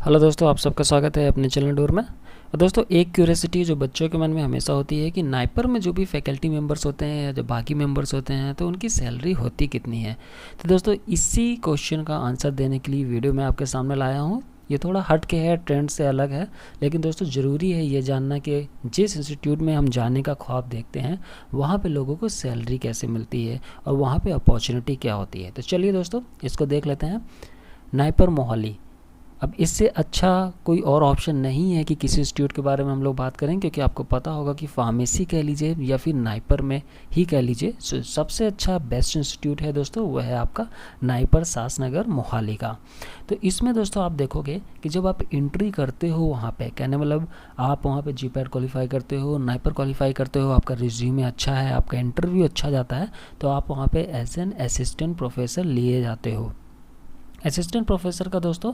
Hello दोस्तों, आप सबका स्वागत है अपने चैनल डोर में। और दोस्तों, एक क्यूरियोसिटी जो बच्चों के मन में हमेशा होती है कि नाइपर में जो भी फैकल्टी मेंबर्स होते हैं या जो बाकी मेंबर्स होते हैं तो उनकी सैलरी होती कितनी है। तो दोस्तों, इसी क्वेश्चन का आंसर देने के लिए वीडियो मैं आपके सामने लाया हूँ। ये थोड़ा हट के है, ट्रेंड से अलग है, लेकिन दोस्तों ज़रूरी है ये जानना कि जिस इंस्टीट्यूट में हम जाने का ख्वाब देखते हैं वहाँ पे लोगों को सैलरी कैसे मिलती है और वहाँ पे अपॉर्चुनिटी क्या होती है। तो चलिए दोस्तों, इसको देख लेते हैं। नाइपर मोहाली, अब इससे अच्छा कोई और ऑप्शन नहीं है कि किसी इंस्टीट्यूट के बारे में हम लोग बात करें, क्योंकि आपको पता होगा कि फार्मेसी कह लीजिए या फिर नाइपर में ही कह लीजिए, सबसे अच्छा बेस्ट इंस्टीट्यूट है दोस्तों वह है आपका नाइपर सासनगर मोहाली का। तो इसमें दोस्तों आप देखोगे कि जब आप एंट्री करते हो वहाँ पे, कहने मतलब आप वहाँ पे जीपैट क्वालिफाई करते हो, नाइपर क्वालिफाई करते हो, आपका रिज्यूमे अच्छा है, आपका इंटरव्यू अच्छा जाता है, तो आप वहाँ पे एज एन असिस्टेंट प्रोफेसर लिए जाते हो। असिस्टेंट प्रोफेसर का दोस्तों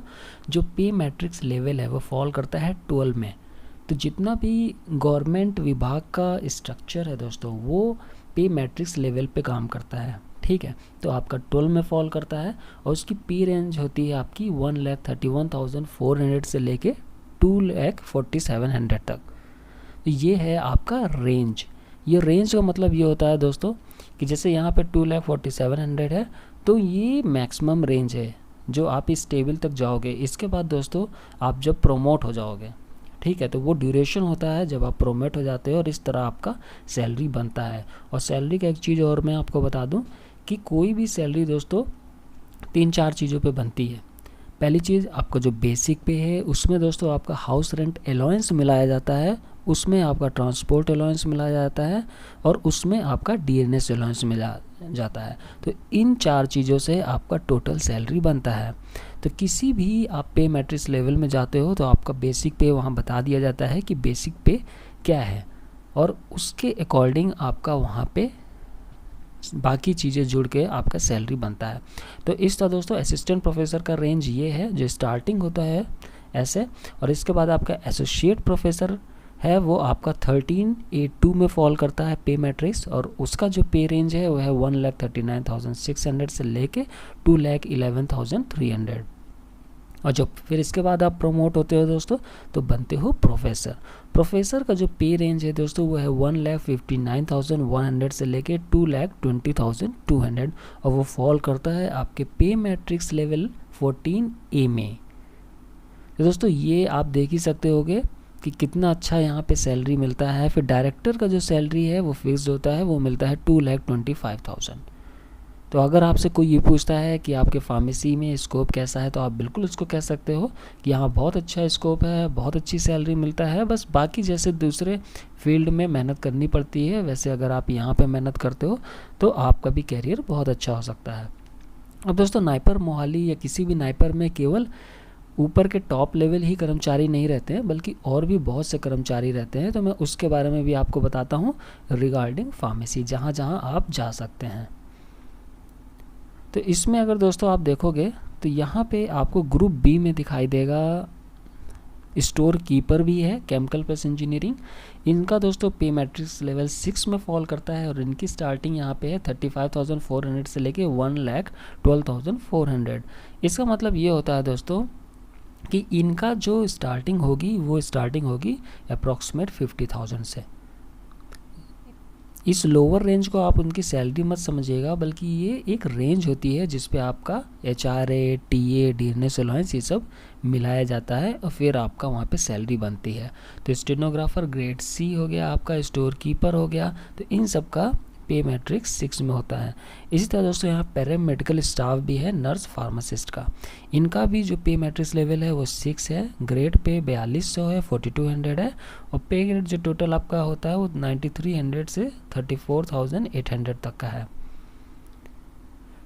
जो पे मैट्रिक्स लेवल है वो फॉल करता है 12 में। तो जितना भी गवर्नमेंट विभाग का स्ट्रक्चर है दोस्तों वो पे मैट्रिक्स लेवल पे काम करता है, ठीक है। तो आपका 12 में फॉल करता है और उसकी पे रेंज होती है आपकी 1,31,400 से लेके 2,47,100 तक। तो ये है आपका रेंज। ये रेंज का मतलब ये होता है दोस्तों कि जैसे यहाँ पे 2,47,100 है, तो ये मैक्सिमम रेंज है जो आप इस टेबल तक जाओगे। इसके बाद दोस्तों आप जब प्रोमोट हो जाओगे, ठीक है, तो वो ड्यूरेशन होता है जब आप प्रोमोट हो जाते हो और इस तरह आपका सैलरी बनता है। और सैलरी का एक चीज़ और मैं आपको बता दूं कि कोई भी सैलरी दोस्तों 3-4 चीज़ों पे बनती है। पहली चीज़, आपका जो बेसिक पे है उसमें दोस्तों आपका हाउस रेंट अलाउंस मिलाया जाता है, उसमें आपका ट्रांसपोर्ट अलाउंस मिलाया जाता है और उसमें आपका डीएनएस अलाउंस मिला जाता है। तो इन 4 चीज़ों से आपका टोटल सैलरी बनता है। तो किसी भी आप पे मैट्रिक्स लेवल में जाते हो तो आपका बेसिक पे वहाँ बता दिया जाता है कि बेसिक पे क्या है और उसके अकॉर्डिंग आपका वहाँ पे बाकी चीज़ें जुड़ के आपका सैलरी बनता है। तो इस तरह दोस्तों असिस्टेंट प्रोफेसर का रेंज ये है जो स्टार्टिंग होता है ऐसे। और इसके बाद आपका एसोसिएट प्रोफेसर है वो आपका 1382 में फॉल करता है पे मैट्रिक्स और उसका जो पे रेंज है वो है 1,39,600 से लेके 2,11,300। और जब फिर इसके बाद आप प्रमोट होते हो दोस्तों तो बनते हो प्रोफेसर। प्रोफेसर का जो पे रेंज है दोस्तों वो है 1,59,100 से लेके 2,20,200 और वो फॉल करता है आपके पे मैट्रिक्स लेवल 14A में। तो दोस्तों ये आप देख ही सकते होगे कि कितना अच्छा यहाँ पे सैलरी मिलता है। फिर डायरेक्टर का जो सैलरी है वो फिक्स्ड होता है, वो मिलता है 2,25,000। तो अगर आपसे कोई ये पूछता है कि आपके फार्मेसी में स्कोप कैसा है तो आप बिल्कुल उसको कह सकते हो कि यहाँ बहुत अच्छा स्कोप है, बहुत अच्छी सैलरी मिलता है, बस बाकी जैसे दूसरे फील्ड में मेहनत करनी पड़ती है वैसे अगर आप यहाँ पे मेहनत करते हो तो आपका भी करियर बहुत अच्छा हो सकता है। अब दोस्तों नाइपर मोहाली या किसी भी नाइपर में केवल ऊपर के टॉप लेवल ही कर्मचारी नहीं रहते हैं बल्कि और भी बहुत से कर्मचारी रहते हैं। तो मैं उसके बारे में भी आपको बताता हूँ रिगार्डिंग फार्मेसी, जहाँ जहाँ आप जा सकते हैं। तो इसमें अगर दोस्तों आप देखोगे तो यहाँ पे आपको ग्रुप बी में दिखाई देगा स्टोर कीपर भी है, केमिकल प्लस इंजीनियरिंग। इनका दोस्तों पे मैट्रिक्स लेवल 6 में फॉल करता है और इनकी स्टार्टिंग यहाँ पे है 35,400 से लेके 1,12,400। इसका मतलब ये होता है दोस्तों कि इनका जो स्टार्टिंग होगी वो स्टार्टिंग होगी अप्रॉक्सीमेट 50,000 से। इस लोअर रेंज को आप उनकी सैलरी मत समझिएगा बल्कि ये एक रेंज होती है जिस पे आपका HRA, TA, डीएनएस अलाउंस ये सब मिलाया जाता है और फिर आपका वहाँ पे सैलरी बनती है। तो स्टेनोग्राफर ग्रेड C हो गया, आपका स्टोर कीपर हो गया, तो इन सब का पे मैट्रिक्स 6 में होता है। इसी तरह दोस्तों यहाँ पैरामेडिकल स्टाफ भी है, नर्स फार्मासिस्ट का, इनका भी जो पे मैट्रिक्स लेवल है वो 6 है। ग्रेड पे 4200 है, 4200 है और पे ग्रेड जो टोटल आपका होता है वो 9300 से 34,800 तक का है।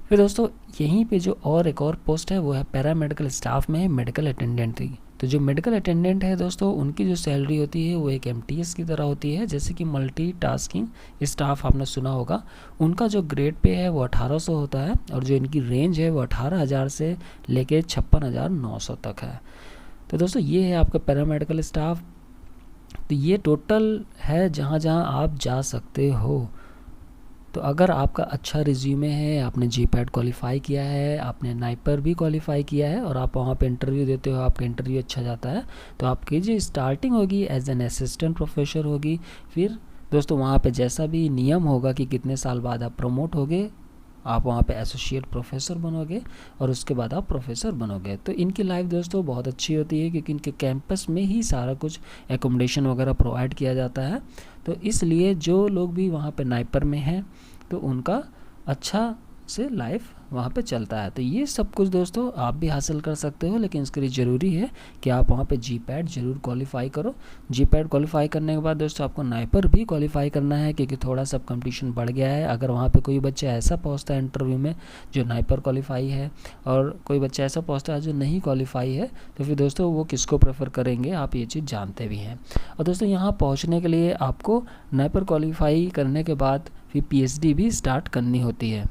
फिर दोस्तों यहीं पे जो और एक और पोस्ट है वो है पैरामेडिकल स्टाफ में मेडिकल अटेंडेंट की। तो जो मेडिकल अटेंडेंट है दोस्तों उनकी जो सैलरी होती है वो एक MTS की तरह होती है, जैसे कि मल्टीटास्किंग स्टाफ आपने सुना होगा। उनका जो ग्रेड पे है वो 1800 होता है और जो इनकी रेंज है वो 18,000 से लेके 56,900 तक है। तो दोस्तों ये है आपका पैरामेडिकल स्टाफ। तो ये टोटल है जहाँ जहाँ आप जा सकते हो। तो अगर आपका अच्छा रिज्यूमे है, आपने जीपैट क्वालिफाई किया है, आपने नाइपर भी क्वालिफाई किया है और आप वहाँ पे इंटरव्यू देते हो, आपका इंटरव्यू अच्छा जाता है, तो आपकी जो स्टार्टिंग होगी एज एन असिस्टेंट प्रोफेसर होगी। फिर दोस्तों वहाँ पे जैसा भी नियम होगा कि कितने साल बाद आप प्रमोट होगे, आप वहाँ पे एसोसिएट प्रोफेसर बनोगे और उसके बाद आप प्रोफेसर बनोगे। तो इनकी लाइफ दोस्तों बहुत अच्छी होती है क्योंकि इनके कैंपस में ही सारा कुछ एकोमोडेशन वगैरह प्रोवाइड किया जाता है। तो इसलिए जो लोग भी वहाँ पे नाइपर में हैं तो उनका अच्छा से लाइफ वहाँ पे चलता है। तो ये सब कुछ दोस्तों आप भी हासिल कर सकते हो, लेकिन इसके लिए ज़रूरी है कि आप वहाँ पे जीपैट ज़रूर क्वालिफाई करो। जीपैट क्वालिफाई करने के बाद दोस्तों आपको नाइपर भी क्वालिफाई करना है क्योंकि थोड़ा सा कंपटीशन बढ़ गया है। अगर वहाँ पे कोई बच्चा ऐसा पहुँचता है इंटरव्यू में जो नाइपर क्वालिफाई है और कोई बच्चा ऐसा पहुँचता है जो नहीं क्वालिफाई है, तो फिर दोस्तों वो किसको प्रेफर करेंगे, आप ये चीज़ जानते भी हैं। और दोस्तों यहाँ पहुँचने के लिए आपको नाइपर क्वालिफाई करने के बाद फिर पीएचडी भी स्टार्ट करनी होती है।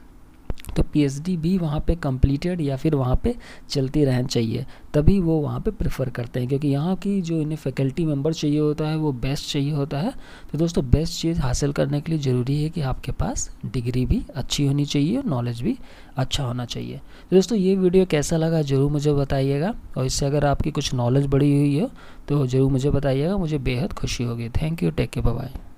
तो पीएचडी भी वहाँ पे कंप्लीटेड या फिर वहाँ पे चलती रहनी चाहिए, तभी वो वहाँ पे प्रेफर करते हैं क्योंकि यहाँ की जो इन्हें फैकल्टी मेंबर चाहिए होता है वो बेस्ट चाहिए होता है। तो दोस्तों बेस्ट चीज़ हासिल करने के लिए ज़रूरी है कि आपके पास डिग्री भी अच्छी होनी चाहिए और नॉलेज भी अच्छा होना चाहिए। तो दोस्तों ये वीडियो कैसा लगा ज़रूर मुझे बताइएगा, और इससे अगर आपकी कुछ नॉलेज बढ़ी हुई हो तो ज़रूर मुझे बताइएगा, मुझे बेहद खुशी होगी। Thank you, take care, bye bye.